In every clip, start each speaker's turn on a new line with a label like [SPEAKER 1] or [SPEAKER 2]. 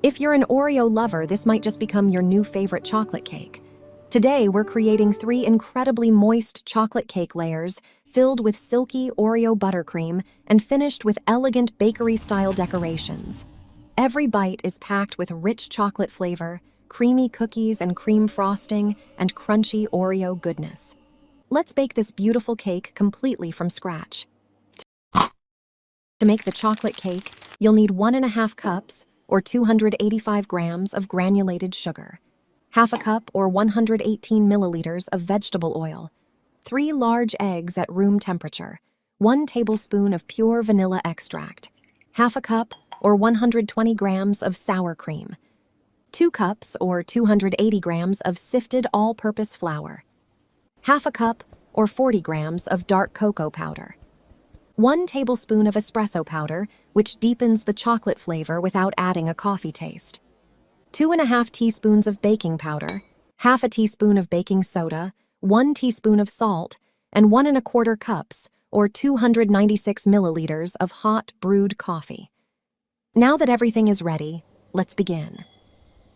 [SPEAKER 1] If you're an Oreo lover, this might just become your new favorite chocolate cake. Today, we're creating 3 incredibly moist chocolate cake layers filled with silky Oreo buttercream and finished with elegant bakery-style decorations. Every bite is packed with rich chocolate flavor, creamy cookies and cream frosting, and crunchy Oreo goodness. Let's bake this beautiful cake completely from scratch. To make the chocolate cake, you'll need 1½ cups or 285 grams of granulated sugar, ½ cup or 118 milliliters of vegetable oil, 3 large eggs at room temperature, 1 tablespoon of pure vanilla extract, ½ cup or 120 grams of sour cream, 2 cups or 280 grams of sifted all-purpose flour, ½ cup or 40 grams of dark cocoa powder, 1 tablespoon of espresso powder, which deepens the chocolate flavor without adding a coffee taste, 2½ teaspoons of baking powder, ½ teaspoon of baking soda, 1 teaspoon of salt, and 1¼ cups, or 296 milliliters of hot brewed coffee. Now that everything is ready, let's begin.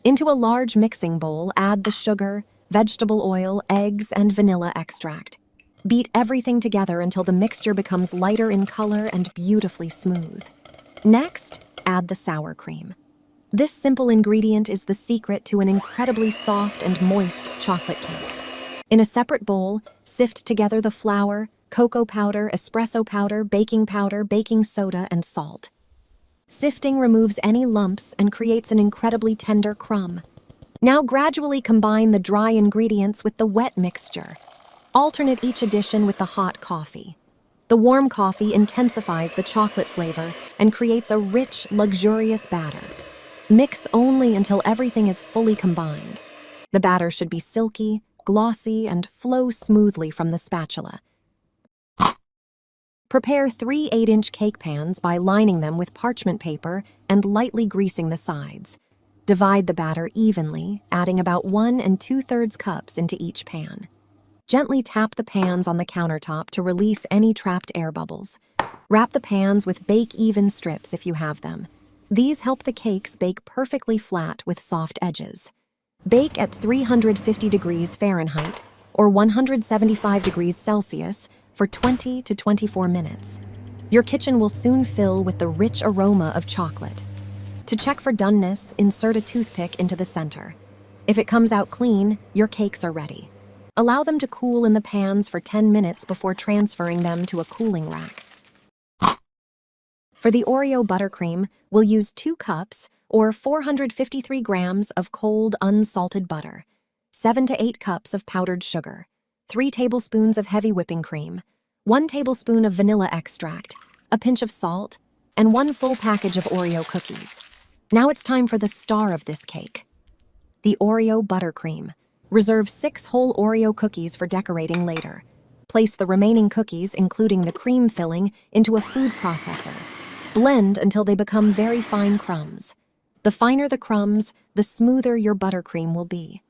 [SPEAKER 1] Into a large mixing bowl, add the sugar, vegetable oil, eggs, and vanilla extract. Beat everything together until the mixture becomes lighter in color and beautifully smooth. Next, add the sour cream. This simple ingredient is the secret to an incredibly soft and moist chocolate cake. In a separate bowl, sift together the flour, cocoa powder, espresso powder, baking soda, and salt. Sifting removes any lumps and creates an incredibly tender crumb. Now gradually combine the dry ingredients with the wet mixture. Alternate each addition with the hot coffee. The warm coffee intensifies the chocolate flavor and creates a rich, luxurious batter. Mix only until everything is fully combined. The batter should be silky, glossy, and flow smoothly from the spatula. Prepare 3 8-inch cake pans by lining them with parchment paper and lightly greasing the sides. Divide the batter evenly, adding about 1 2/3 cups into each pan. Gently tap the pans on the countertop to release any trapped air bubbles. Wrap the pans with bake-even strips if you have them. These help the cakes bake perfectly flat with soft edges. Bake at 350 degrees Fahrenheit or 175 degrees Celsius for 20 to 24 minutes. Your kitchen will soon fill with the rich aroma of chocolate. To check for doneness, insert a toothpick into the center. If it comes out clean, your cakes are ready. Allow them to cool in the pans for 10 minutes before transferring them to a cooling rack. For the Oreo buttercream, we'll use 2 cups or 453 grams of cold unsalted butter, 7 to 8 cups of powdered sugar, 3 tablespoons of heavy whipping cream, 1 tablespoon of vanilla extract, a pinch of salt, and 1 full package of Oreo cookies. Now it's time for the star of this cake, the Oreo buttercream. Reserve 6 whole Oreo cookies for decorating later. Place the remaining cookies, including the cream filling, into a food processor. Blend until they become very fine crumbs. The finer the crumbs, the smoother your buttercream will be.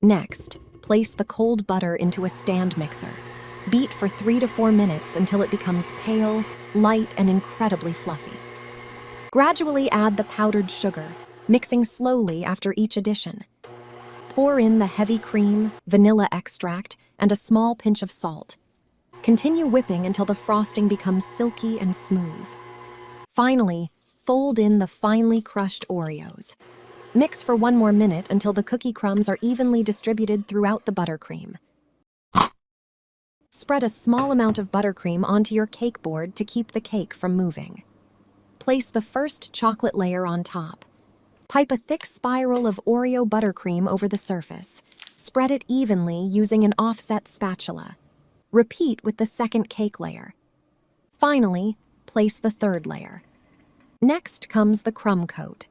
[SPEAKER 1] Next, place the cold butter into a stand mixer. Beat for 3 to 4 minutes until it becomes pale, light, and incredibly fluffy. Gradually add the powdered sugar, mixing slowly after each addition. Pour in the heavy cream, vanilla extract, and a small pinch of salt. Continue whipping until the frosting becomes silky and smooth. Finally, fold in the finely crushed Oreos. Mix for 1 more minute until the cookie crumbs are evenly distributed throughout the buttercream. Spread a small amount of buttercream onto your cake board to keep the cake from moving. Place the first chocolate layer on top. Pipe a thick spiral of Oreo buttercream over the surface. Spread it evenly using an offset spatula. Repeat with the second cake layer. Finally, place the third layer. Next comes the crumb coat.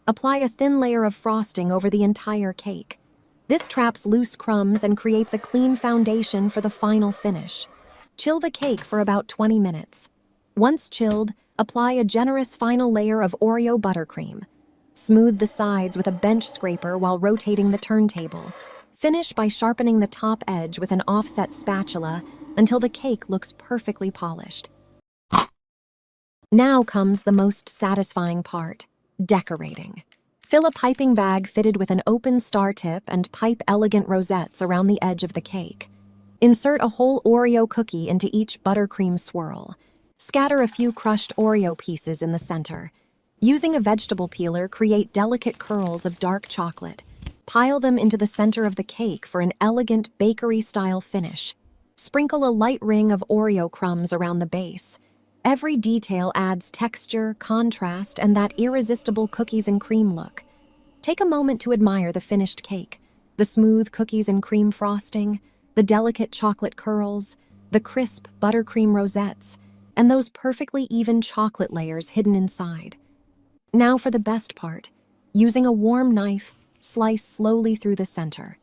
[SPEAKER 1] Apply a thin layer of frosting over the entire cake. This traps loose crumbs and creates a clean foundation for the final finish. Chill the cake for about 20 minutes. Once chilled, apply a generous final layer of Oreo buttercream. Smooth the sides with a bench scraper while rotating the turntable. Finish by sharpening the top edge with an offset spatula until the cake looks perfectly polished. Now comes the most satisfying part, decorating. Fill a piping bag fitted with an open star tip and pipe elegant rosettes around the edge of the cake. Insert a whole Oreo cookie into each buttercream swirl. Scatter a few crushed Oreo pieces in the center. Using a vegetable peeler, create delicate curls of dark chocolate. Pile them into the center of the cake for an elegant bakery-style finish. Sprinkle a light ring of Oreo crumbs around the base. Every detail adds texture, contrast, and that irresistible cookies and cream look. Take a moment to admire the finished cake, the smooth cookies and cream frosting, the delicate chocolate curls, the crisp buttercream rosettes, and those perfectly even chocolate layers hidden inside. Now for the best part. Using a warm knife, slice slowly through the center.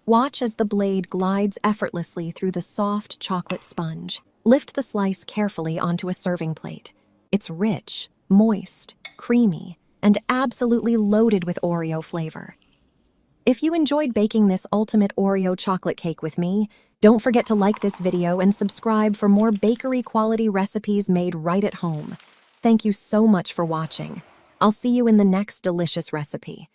[SPEAKER 1] Watch as the blade glides effortlessly through the soft chocolate sponge. Lift the slice carefully onto a serving plate. It's rich, moist, creamy, and absolutely loaded with Oreo flavor. If you enjoyed baking this ultimate Oreo chocolate cake with me, don't forget to like this video and subscribe for more bakery-quality recipes made right at home. Thank you so much for watching. I'll see you in the next delicious recipe.